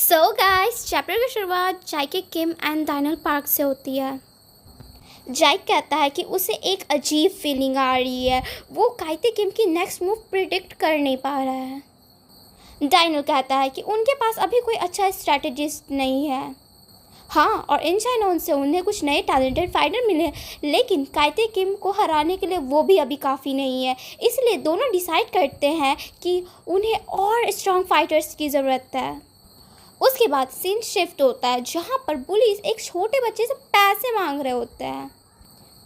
So guys, chapter की शुरुआत जाइक के किम एंड डायनल पार्क से होती है। जाइक कहता है कि उसे एक अजीब फीलिंग आ रही है। वो काइते किम की नेक्स्ट मूव प्रिडिक्ट कर नहीं पा रहा है। डायनल कहता है कि उनके पास अभी कोई अच्छा स्ट्रैटेजिस्ट नहीं है। हाँ, और इन चाइनों से उन्हें कुछ नए टैलेंटेड फाइटर मिले, लेकिन काइते किम को हराने के लिए वो भी अभी काफ़ी नहीं है। इसलिए दोनों डिसाइड करते हैं कि उन्हें और स्ट्रॉन्ग फाइटर्स की ज़रूरत है। उसके बाद सीन शिफ्ट होता है जहाँ पर पुलिस एक छोटे बच्चे से पैसे मांग रहे होते हैं।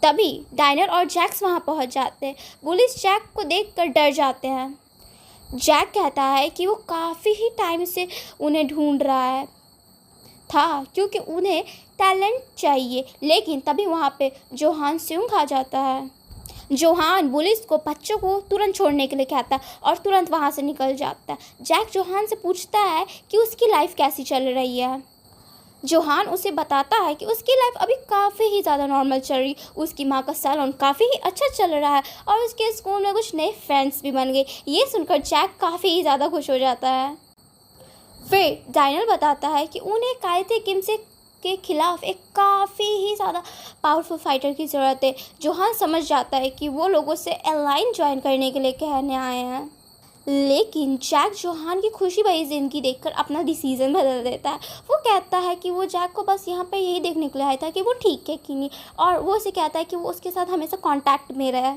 तभी डायनर और जैक्स वहाँ पहुँच जाते हैं। पुलिस जैक को देखकर डर जाते हैं। जैक कहता है कि वो काफ़ी ही टाइम से उन्हें ढूंढ रहा था क्योंकि उन्हें टैलेंट चाहिए, लेकिन तभी वहाँ पे जोहान स्यूंग आ जाता है। जोहान पुलिस को बच्चों को तुरंत छोड़ने के लिए कहता है और तुरंत वहाँ से निकल जाता है। जैक जोहान से पूछता है कि उसकी लाइफ कैसी चल रही है। जोहान उसे बताता है कि उसकी लाइफ अभी काफ़ी ही ज़्यादा नॉर्मल चल रही। उसकी माँ का सैलून काफ़ी ही अच्छा चल रहा है और उसके स्कूल में कुछ नए फ्रेंड्स भी बन गए। ये सुनकर जैक काफ़ी ही ज़्यादा खुश हो जाता है। फिर डायनल बताता है कि उन्हें काइते किम से के खिलाफ एक काफ़ी ही ज़्यादा पावरफुल फाइटर की ज़रूरत है। जोहान समझ जाता है कि वो लोगों से अलाइन ज्वाइन करने के लिए कहने आए हैं, लेकिन जैक जोहान की खुशी भरी ज़िंदगी देखकर अपना डिसीज़न बदल देता है। वो कहता है कि वो जैक को बस यहाँ पे यही देखने के लिए आया था कि वो ठीक है कि नहीं, और वो उसे कहता है कि वो उसके साथ हमेशा कांटेक्ट में रहे।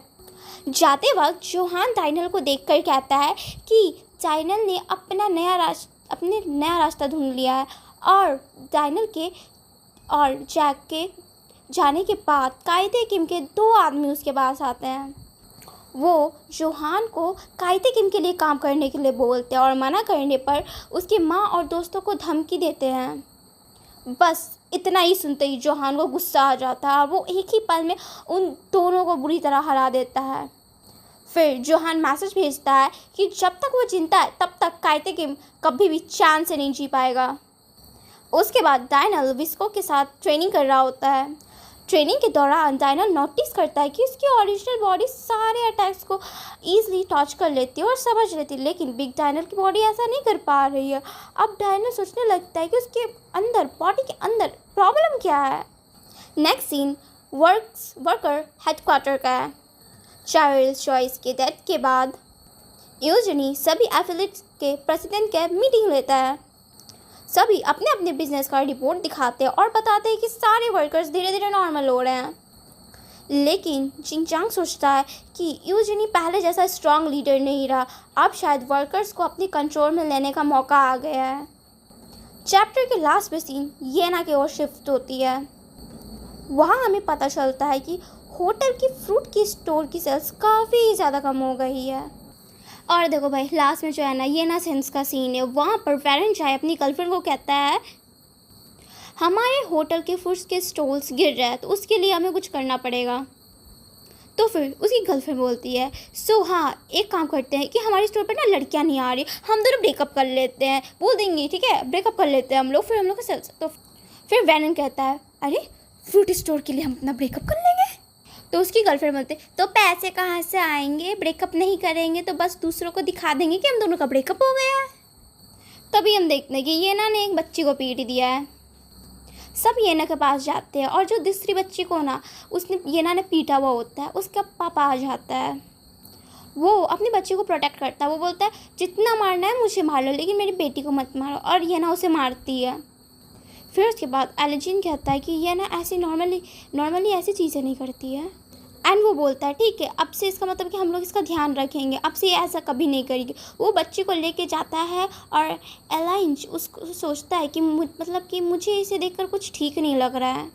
जाते वक्त जोहान डायनल को देखकर कहता है कि डायनल ने अपना नया रास्ता ढूंढ लिया है। और डायनल के और जैक के जाने के बाद काइते किम के 2 आदमी उसके पास आते हैं। वो जोहान को काइते किम के लिए काम करने के लिए बोलते हैं और मना करने पर उसकी माँ और दोस्तों को धमकी देते हैं। बस इतना ही सुनते ही जोहान को गुस्सा आ जाता है और वो एक ही पल में उन दोनों को बुरी तरह हरा देता है। फिर जोहान मैसेज भेजता है कि जब तक वो जिंदा है तब तक काइते किम कभी भी चैन से नहीं जी पाएगा। उसके बाद डायनल विस्को के साथ ट्रेनिंग कर रहा होता है। ट्रेनिंग के दौरान डायनल नोटिस करता है कि उसकी ओरिजिनल बॉडी सारे अटैक्स को ईजिली टच कर लेती है और समझ लेती है, लेकिन बिग डायनल की बॉडी ऐसा नहीं कर पा रही है। अब डायनल सोचने लगता है कि उसके अंदर बॉडी के अंदर प्रॉब्लम क्या है। नेक्स्ट सीन वर्कर हेडक्वार्टर का है। चार्ल्स जॉयस के डेथ के बाद यूजनी सभी एफिलेट्स के प्रेसिडेंट के मीटिंग लेता है। सभी अपने अपने बिजनेस का रिपोर्ट दिखाते हैं और बताते हैं कि सारे वर्कर्स धीरे धीरे नॉर्मल हो रहे हैं। लेकिन जिंगचांग सोचता है कि यूजनी पहले जैसा स्ट्रांग लीडर नहीं रहा। अब शायद वर्कर्स को अपने कंट्रोल में लेने का मौका आ गया है। चैप्टर के लास्ट में सीन येना की ओर शिफ्ट होती है। वहाँ हमें पता चलता है कि होटल की फ्रूट की स्टोर की सेल्स काफ़ी ज़्यादा कम हो गई है। और देखो भाई, लास्ट में जो है ना, ये ना सेंस का सीन है। वहाँ पर वैलेंटाइन चाय अपनी गर्लफ्रेंड को कहता है हमारे होटल के फ्रूट्स के स्टॉल्स गिर रहे हैं तो उसके लिए हमें कुछ करना पड़ेगा। तो फिर उसकी गर्लफ्रेंड बोलती है हाँ, एक काम करते हैं कि हमारे स्टोर पर ना लड़कियाँ नहीं आ रही, हम दोनों ब्रेकअप कर लेते हैं। बोल देंगे ठीक है, ब्रेकअप कर लेते हैं हम लोग, फिर हम लोग का सेल्स। तो फिर वैलेंटाइन कहता है अरे फ्रूट स्टोर के लिए हम अपना ब्रेकअप कर लेंगे। तो उसकी गर्लफ्रेंड बोलते तो पैसे कहाँ से आएंगे, ब्रेकअप नहीं करेंगे तो बस दूसरों को दिखा देंगे कि हम दोनों का ब्रेकअप हो गया है। तभी हम देखते हैं कि येना ने एक बच्ची को पीट दिया है। सब येना के पास जाते हैं और जो दूसरी बच्ची को ना उसने येना ने पीटा हुआ होता है, उसका पापा आ जाता है। वो अपनी बच्ची को प्रोटेक्ट करता है। वो बोलता है जितना मारना है मुझे मार लो, लेकिन मेरी बेटी को मत मारो, और येना उसे मारती है। फिर उसके बाद एलिजिन कहता है कि ये ना ऐसी नॉर्मली ऐसी चीज़ें नहीं करती है। एंड वो बोलता है ठीक है, अब से इसका मतलब कि हम लोग इसका ध्यान रखेंगे, अब से ये ऐसा कभी नहीं करेगी। वो बच्ची को लेके जाता है और एलाइन उसको सोचता है कि मतलब कि मुझे इसे देखकर कुछ ठीक नहीं लग रहा है।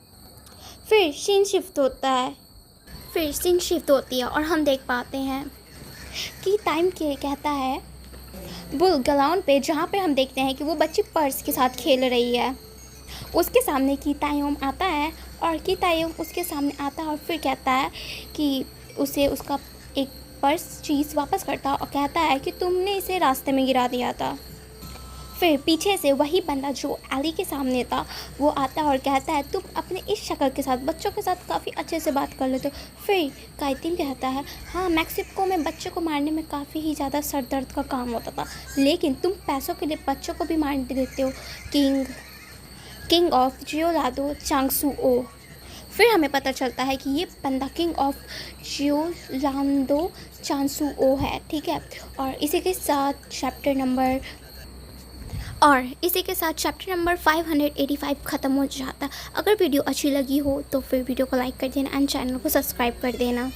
फिर सीन शिफ्ट होती है और हम देख पाते हैं कि टाइम के कहता है बुल ग्राउंड पे, जहाँ पे हम देखते हैं कि वो बच्ची पर्स के साथ खेल रही है। उसके सामने की तायोम आता है और की तायोम उसके सामने आता है और फिर कहता है कि उसे उसका एक पर्स चीज़ वापस करता है और कहता है कि तुमने इसे रास्ते में गिरा दिया था। फिर पीछे से वही बंदा जो एली के सामने था वो आता है और कहता है तुम अपने इस शक्ल के साथ बच्चों के साथ काफ़ी अच्छे से बात कर लेते हो। फिर काइतिन कहता है हाँ, मैक्सिको में बच्चों को मारने में काफ़ी ही ज़्यादा सर दर्द का काम होता था, लेकिन तुम पैसों के लिए बच्चों को भी मार देते हो। किंग ऑफ जियोलादो चांगसुओ। फिर हमें पता चलता है कि ये बंदा किंग ऑफ जियोलांदो चांसुओ है, ठीक है। और इसी के साथ चैप्टर नंबर 585 ख़त्म हो जाता। अगर वीडियो अच्छी लगी हो तो फिर वीडियो को लाइक कर देना एंड चैनल को सब्सक्राइब कर देना।